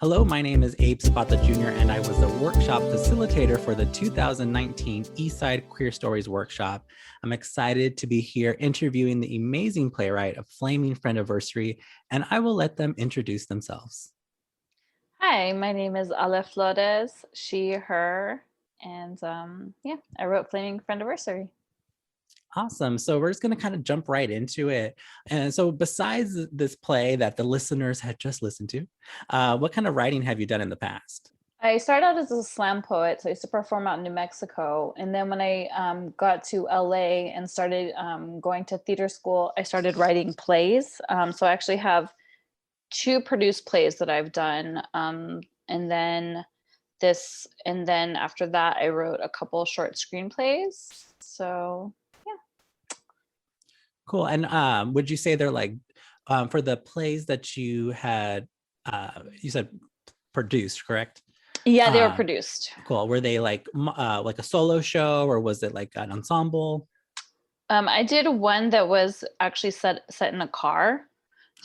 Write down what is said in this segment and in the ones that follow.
Hello, my name is Abe Zapata Jr., and I was the workshop facilitator for the 2019 Eastside Queer Stories Workshop. I'm excited to be here interviewing the amazing playwright of Flaming Friendiversary, and I will let them introduce themselves. Hi, my name is Ale Flores, she, her, and I wrote Flaming Friendiversary. Awesome. So we're just going to kind of jump right into it. And so besides this play that the listeners had just listened to, what kind of writing have you done in the past? I started out as a slam poet, so I used to perform out in New Mexico. And then when I got to LA and started going to theater school, I started writing plays. So I actually have 2 produced plays that I've done. And then after that, I wrote a couple short screenplays. So Cool. And would you say they're like, for the plays that you had, you said produced, correct? yeah, they were produced. Cool. Were they like a solo show, or was it like an ensemble? I did one that was actually set in a car.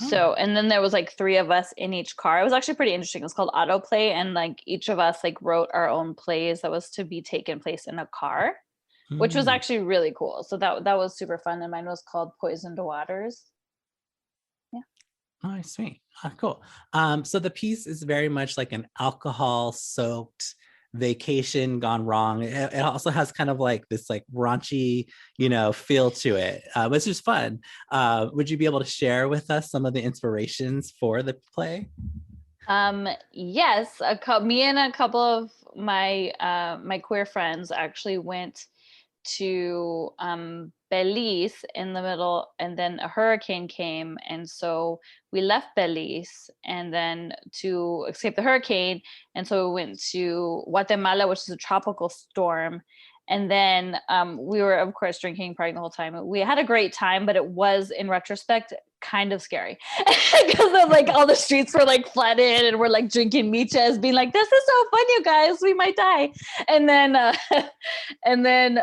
So, and then there was like 3 of us in each car. It was actually pretty interesting. It was called Autoplay, and like each of us like wrote our own plays that was to be taken place in a car, which was actually really cool. So that was super fun. And mine was called Poisoned Waters. Yeah. Oh, sweet. Cool. So the piece is very much like an alcohol-soaked vacation gone wrong. It also has kind of like this like raunchy, feel to it, which is fun. Would you be able to share with us some of the inspirations for the play? Yes, me and a couple of my my queer friends actually went to Belize in the middle, and then a hurricane came, and so we left Belize and then to escape the hurricane, and so we went to Guatemala, which is a tropical storm. And then we were, of course, drinking, partying the whole time. We had a great time, but it was, in retrospect, kind of scary because of like all the streets were like flooded, and we're like drinking michas, being like, "This is so fun, you guys, we might die." And then, and then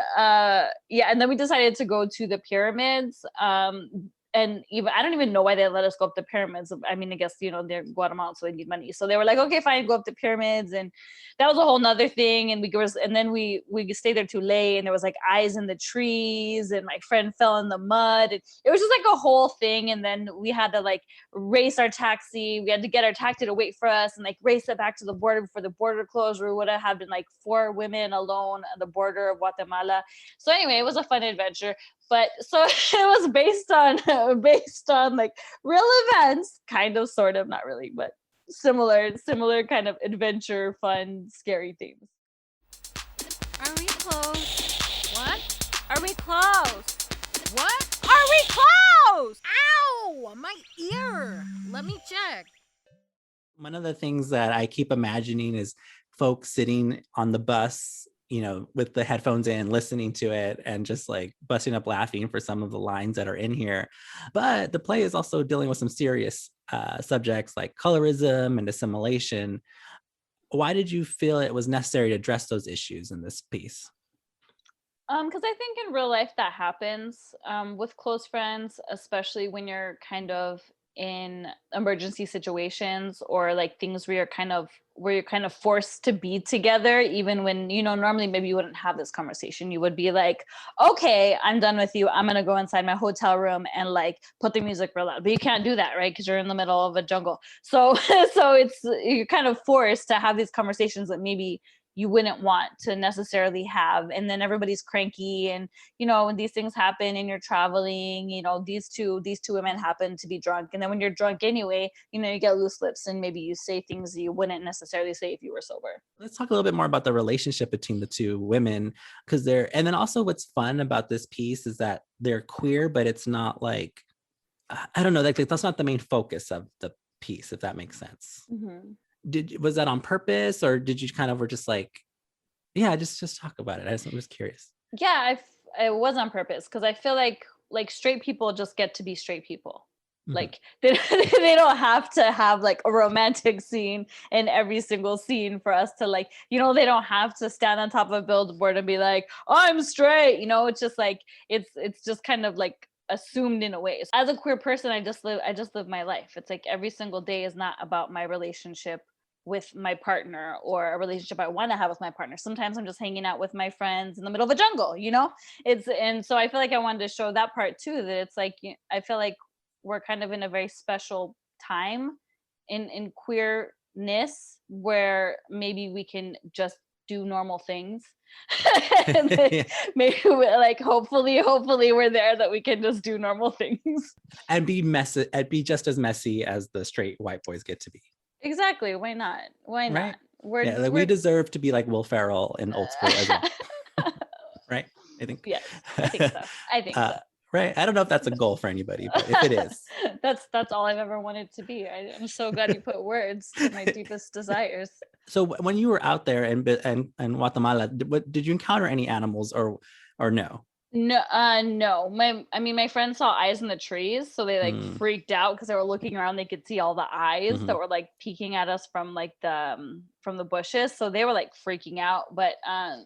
we decided to go to the pyramids. And even I don't even know why they let us go up the pyramids. I mean, I guess they're Guatemala, so they need money. So they were like, "Okay, fine, go up the pyramids," and that was a whole nother thing. And then we stayed there too late, and there was like eyes in the trees, and my friend fell in the mud. And it was just like a whole thing. And then we had to like race our taxi. We had to get our taxi to wait for us, and like race it back to the border before the border closed. We would have been like 4 women alone at the border of Guatemala. So anyway, it was a fun adventure. But so it was based on like real events, kind of, sort of, not really, but similar kind of adventure, fun, scary themes. Are we close? What? Are we close? What? Are we close? Ow! My ear! Let me check. One of the things that I keep imagining is folks sitting on the bus, with the headphones in, listening to it, and just like busting up laughing for some of the lines that are in here. But the play is also dealing with some serious subjects like colorism and assimilation. Why did you feel it was necessary to address those issues in this piece? Because I think in real life that happens with close friends, especially when you're kind of in emergency situations, or like things where you're kind of forced to be together, even when normally maybe you wouldn't have this conversation. You would be like, "Okay, I'm done with you, I'm gonna go inside my hotel room and like put the music real loud." But you can't do that, right? Because you're in the middle of a jungle. So you're kind of forced to have these conversations that maybe you wouldn't want to necessarily have. And then everybody's cranky, and when these things happen and you're traveling, these two women happen to be drunk, and then when you're drunk anyway, you get loose lips, and maybe you say things that you wouldn't necessarily say if you were sober. Let's talk a little bit more about the relationship between the 2 women, because and then also what's fun about this piece is that they're queer, but it's not like, I don't know, like that's not the main focus of the piece, if that makes sense. Mm-hmm. Was that on purpose, or did you kind of were just like, yeah, just talk about it? I was curious. Yeah, it was on purpose, because I feel like straight people just get to be straight people. Mm-hmm. Like they don't have to have like a romantic scene in every single scene for us to like, they don't have to stand on top of a billboard and be like, "I'm straight." It's just like it's just kind of like assumed in a way. So as a queer person, I just live my life. It's like every single day is not about my relationship with my partner, or a relationship I want to have with my partner. Sometimes I'm just hanging out with my friends in the middle of a jungle, and so I feel like I wanted to show that part too, that it's like, I feel like we're kind of in a very special time in queerness, where maybe we can just do normal things. And Yeah. maybe like hopefully we're there, that we can just do normal things. And be messy, and be just as messy as the straight white boys get to be. Exactly. Why not? Why Right. not? Yeah, like we deserve to be like Will Ferrell in Old School as well. Right? I think. Yes, I think so. I think so. Right. I don't know if that's a goal for anybody, but if it is. That's all I've ever wanted to be. I'm so glad you put words to my deepest desires. So when you were out there in Guatemala, did you encounter any animals or no? No. My friends saw eyes in the trees, so they like freaked out because they were looking around. They could see all the eyes that were like peeking at us from like from the bushes. So they were like freaking out. But I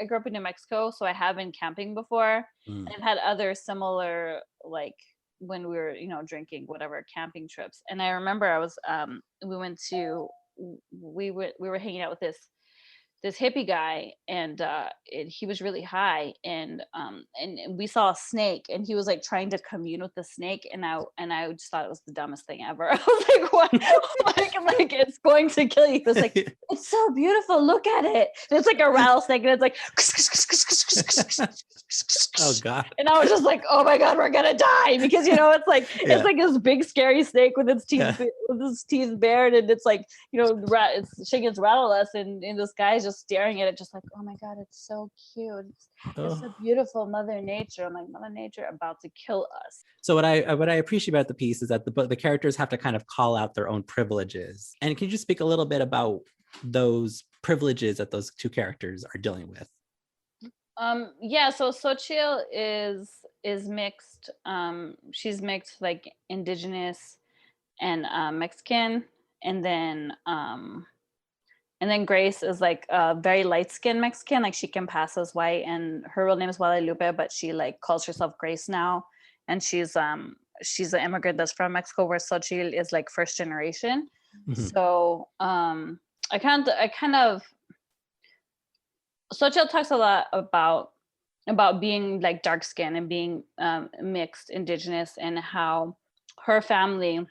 grew up in New Mexico, so I have been camping before. I've had other similar, like when we were drinking, whatever, camping trips. And I remember we were hanging out with this hippie guy, and he was really high, and we saw a snake, and he was like trying to commune with the snake, and I just thought it was the dumbest thing ever. I was like, what? like it's going to kill you. He was like, it's so beautiful, look at it. And it's like a rattlesnake, and it's like oh god. And I was just like, oh my god, we're gonna die, because it's like it's like this big scary snake with its teeth bared, and it's like it's shaking its rattle us, and this guy's just staring at it, just like, oh my god, it's so cute, it's a beautiful Mother Nature. I'm like, Mother Nature about to kill us. So what I appreciate about the piece is that the characters have to kind of call out their own privileges. And can you just speak a little bit about those privileges that those two characters are dealing with? So Xochitl is mixed. She's mixed, like indigenous and Mexican, and then Grace is like a very light-skinned Mexican, like she can pass as white, and her real name is Guadalupe, but she like calls herself Grace now, and she's an immigrant that's from Mexico, where Xochitl is like first generation. So I kind of Xochitl talks a lot about being like dark skinned and being mixed indigenous, and how her family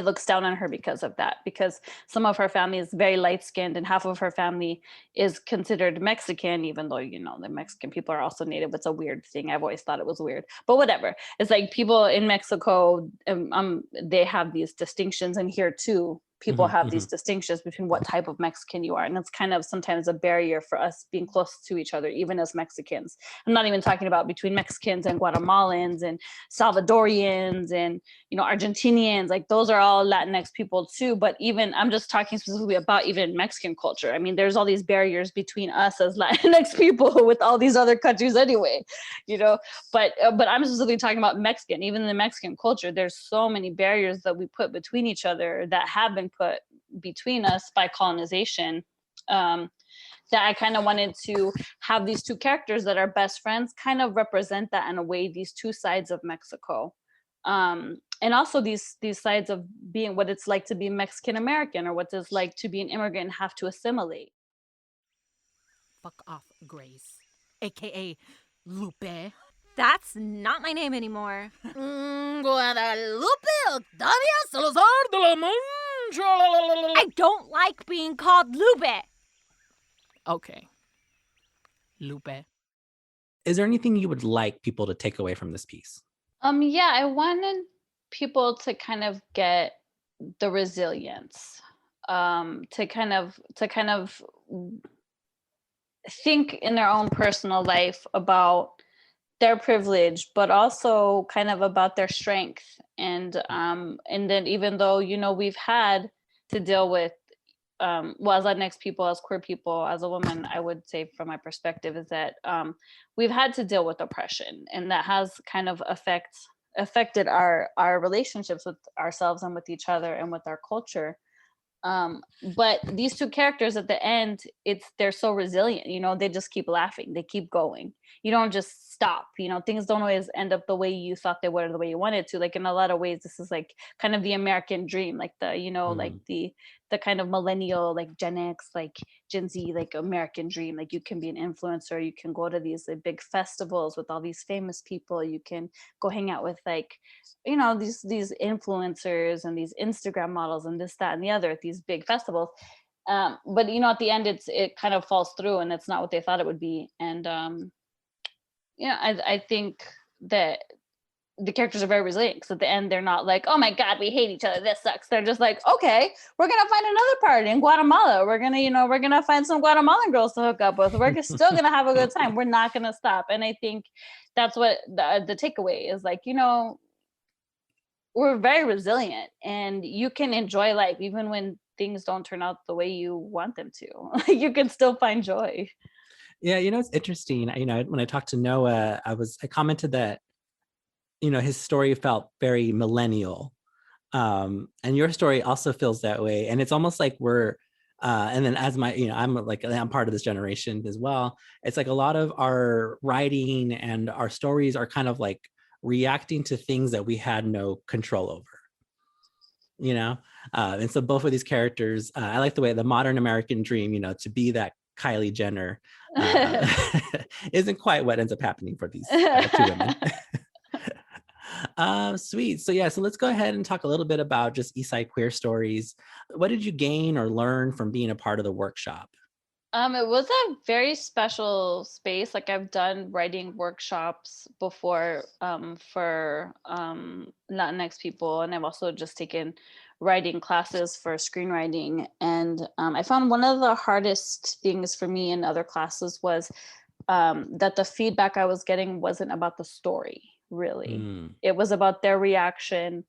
looks down on her because of that, because some of her family is very light skinned, and half of her family is considered Mexican, even though the Mexican people are also native. It's a weird thing. I've always thought it was weird, but whatever. It's like people in Mexico, they have these distinctions, and here too people have these distinctions between what type of Mexican you are. And that's kind of sometimes a barrier for us being close to each other, even as Mexicans. I'm not even talking about between Mexicans and Guatemalans and Salvadorians and, Argentinians, like those are all Latinx people too. But even, I'm just talking specifically about even Mexican culture. I mean, there's all these barriers between us as Latinx people with all these other countries anyway, but I'm specifically talking about Mexican. Even in the Mexican culture, there's so many barriers that we put between each other, that have been put between us by colonization, that I kind of wanted to have these two characters that are best friends kind of represent that in a way, these two sides of Mexico, and also these sides of being what it's like to be Mexican American, or what it's like to be an immigrant and have to assimilate. Fuck off, Grace, aka Lupe. That's not my name anymore. Guadalupe Octavia Salazar de la Mancha. I don't like being called Lupe. Okay. Lupe. Is there anything you would like people to take away from this piece? I wanted people to kind of get the resilience, to kind of think in their own personal life about their privilege, but also kind of about their strength. And then even though, we've had to deal with, as Latinx people, as queer people, as a woman, I would say from my perspective is that we've had to deal with oppression, and that has kind of affected our relationships with ourselves and with each other and with our culture. But these two characters at the end, they're so resilient, you know, they just keep laughing, they keep going. You don't just stop, you know, things don't always end up the way you thought they would or the way you wanted to. Like in a lot of ways, this is like kind of the American dream, like the, you know, like the kind of millennial, like Gen X, like Gen Z, like American dream. Like you can be an influencer, you can go to these like, big festivals with all these famous people, you can go hang out with like, you know, these influencers and these Instagram models and this, that, and the other at these big festivals. But you know, at the end, it kind of falls through, and it's not what they thought it would be. And you know, I think that the characters are very resilient, because at the end they're not like, oh my god, we hate each other, this sucks. They're just like, okay, we're gonna find another party in Guatemala, we're gonna find some Guatemalan girls to hook up with, we're still gonna have a good time, we're not gonna stop. And I think that's what the takeaway is, like, you know, we're very resilient, and you can enjoy life even when things don't turn out the way you want them to. You can still find joy. Yeah, you know, it's interesting. You know, when I talked to Noah, I commented that, you know, his story felt very millennial. And your story also feels that way. And it's almost like we're, and then as my, you know, I'm part of this generation as well. It's like a lot of our writing and our stories are kind of like reacting to things that we had no control over, you know? And so both of these characters, I like the way the modern American dream, you know, to be that Kylie Jenner isn't quite what ends up happening for these two women. Sweet. So yeah, so let's go ahead and talk a little bit about just Eastside Queer Stories. What did you gain or learn from being a part of the workshop? It was a very special space. Like I've done writing workshops before for Latinx people, and I've also just taken writing classes for screenwriting. And I found one of the hardest things for me in other classes was that the feedback I was getting wasn't about the story, really. It was about their reaction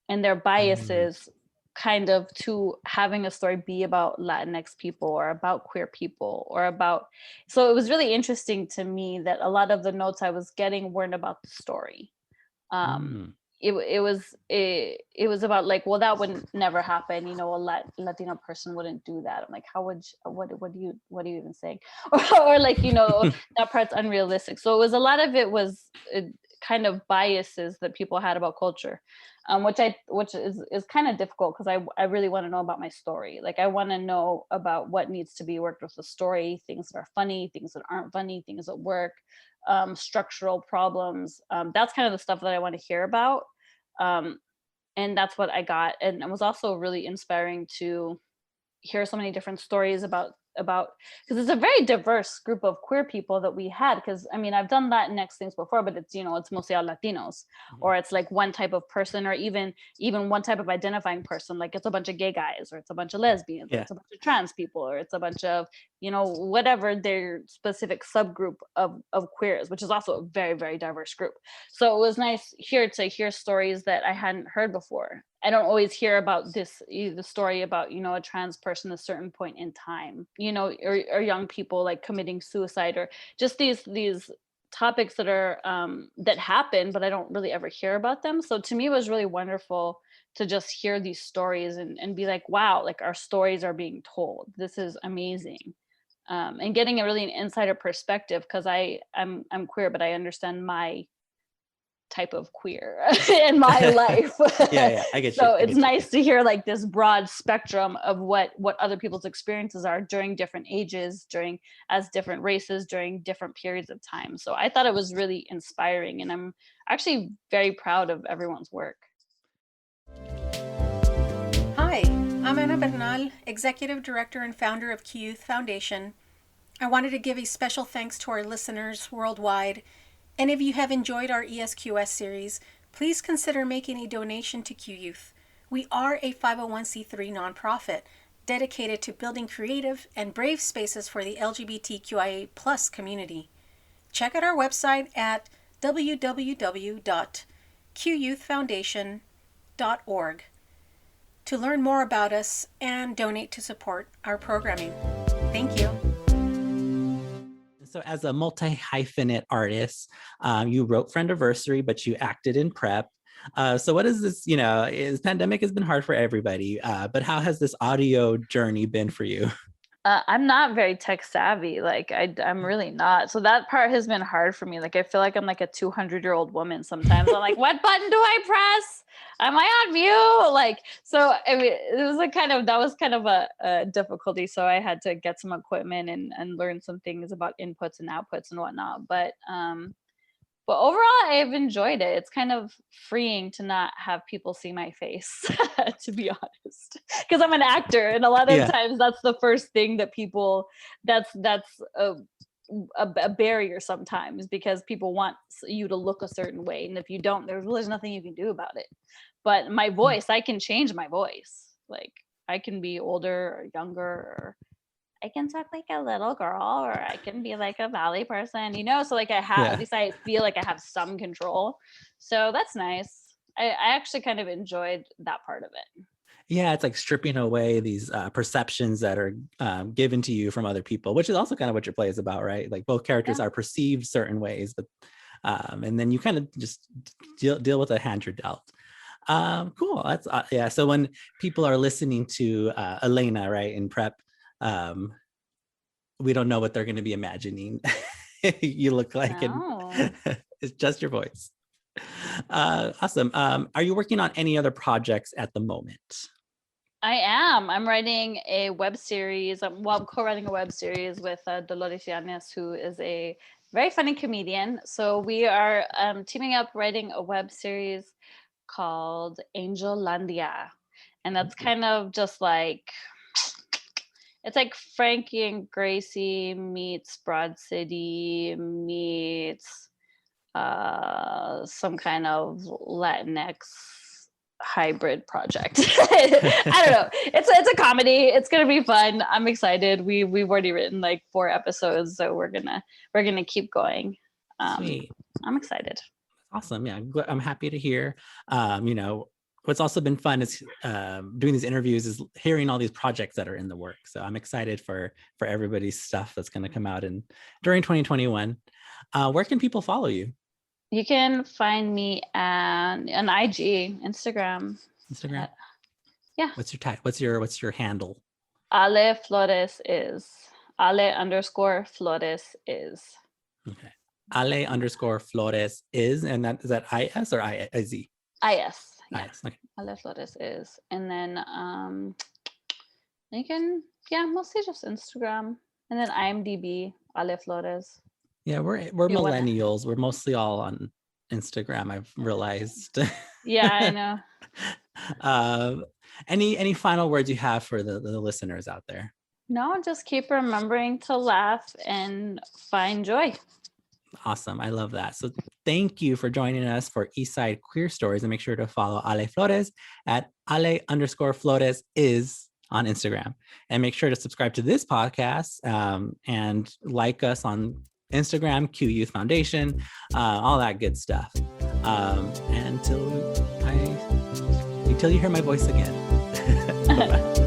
and their biases kind of to having a story be about Latinx people or about queer people or about, so it was really interesting to me that a lot of the notes I was getting weren't about the story. It was about like, well, that would never happen, you know, a Latino person wouldn't do that. I'm like, how would what are you even saying? Or like, you know, that part's unrealistic. So it was, a lot of it was kind of biases that people had about culture, which is kind of difficult, because I really want to know about my story. Like I want to know about what needs to be worked with the story, things that are funny, things that aren't funny, things that work, structural problems. That's kind of the stuff that I want to hear about. And that's what I got. And it was also really inspiring to hear so many different stories about because it's a very diverse group of queer people that we had. Because I mean, I've done Latinx things before, but it's, you know, it's mostly all Latinos, or it's like one type of person, or even one type of identifying person. Like it's a bunch of gay guys, or it's a bunch of lesbians, or it's a bunch of trans people, or it's a bunch of, you know, whatever their specific subgroup of queers, which is also a very, very diverse group. So it was nice here to hear stories that I hadn't heard before. I don't always hear about the story about, you know, a trans person at a certain point in time, you know, or young people like committing suicide, or just these topics that are that happen, but I don't really ever hear about them. So to me, it was really wonderful to just hear these stories and be like, wow, like our stories are being told. This is amazing. And getting a really an insider perspective, because I'm queer, but I understand my type of queer in my life. Yeah, I get you. So it's nice to hear like this broad spectrum of what other people's experiences are during different ages, as different races, during different periods of time. So I thought it was really inspiring, and I'm actually very proud of everyone's work. Hi, I'm Ana Bernal, Executive Director and founder of Q Youth Foundation. I wanted to give a special thanks to our listeners worldwide. And if you have enjoyed our ESQS series, please consider making a donation to Q Youth. We are a 501c3 nonprofit dedicated to building creative and brave spaces for the LGBTQIA+ community. Check out our website at www.qyouthfoundation.org to learn more about us and donate to support our programming. Thank you. So as a multi-hyphenate artist, you wrote Friendiversary, but you acted in prep. So what is this, is pandemic has been hard for everybody, but how has this audio journey been for you? I'm not very tech savvy. Like I'm really not. So that part has been hard for me. Like I feel like I'm like a 200-year-old woman sometimes. I'm like, what button do I press? Am I on mute? Like, so I mean, that was kind of a difficulty. So I had to get some equipment and learn some things about inputs and outputs and whatnot. But overall, I've enjoyed it. It's kind of freeing to not have people see my face, to be honest, because I'm an actor, and a lot of times that's the first thing that people. That's a barrier sometimes, because people want you to look a certain way, and if you don't, there's nothing you can do about it. But my voice, I can change my voice. Like I can be older or younger, or I can talk like a little girl, or I can be like a valley person, so like at least I feel like I have some control. So that's nice. I actually kind of enjoyed that part of it. Yeah, it's like stripping away these perceptions that are given to you from other people, which is also kind of what your play is about, right? Like both characters are perceived certain ways, but and then you kind of just deal with the hand you're dealt. Cool. That's So when people are listening to Elena, right, in prep, we don't know what they're going to be imagining. You look like it's just your voice. Awesome. Are you working on any other projects at the moment? I am. I'm writing a web series. I'm co-writing a web series with Dolores Yanes, who is a very funny comedian. So we are teaming up writing a web series called Angelandia. And that's kind of just like, it's like Frankie and Gracie meets Broad City meets some kind of Latinx hybrid project. I don't know. It's a comedy. It's gonna be fun. I'm excited. We've already written like 4 episodes, so we're gonna keep going. Sweet. I'm excited. Awesome. Yeah, I'm happy to hear. What's also been fun is doing these interviews is hearing all these projects that are in the work. So I'm excited for everybody's stuff that's going to come out during 2021. Where can people follow you? You can find me on IG, Instagram. Yeah. What's your type? What's your handle? Ale Flores is Ale_Flores is. Okay. Ale_Flores is, and is that IS or IZ? IS. Yeah. IS. Okay. Ale Flores is, and then you can mostly just Instagram, and then IMDb Ale Flores. Yeah, we're millennials. We're mostly all on Instagram, I've realized. Yeah, I know. Any final words you have for the listeners out there? No, just keep remembering to laugh and find joy. Awesome. I love that. So thank you for joining us for Eastside Queer Stories, and make sure to follow Ale Flores at Ale_Flores is on Instagram, and make sure to subscribe to this podcast and like us on Instagram, Q Youth Foundation, all that good stuff. Until you hear my voice again. Bye-bye.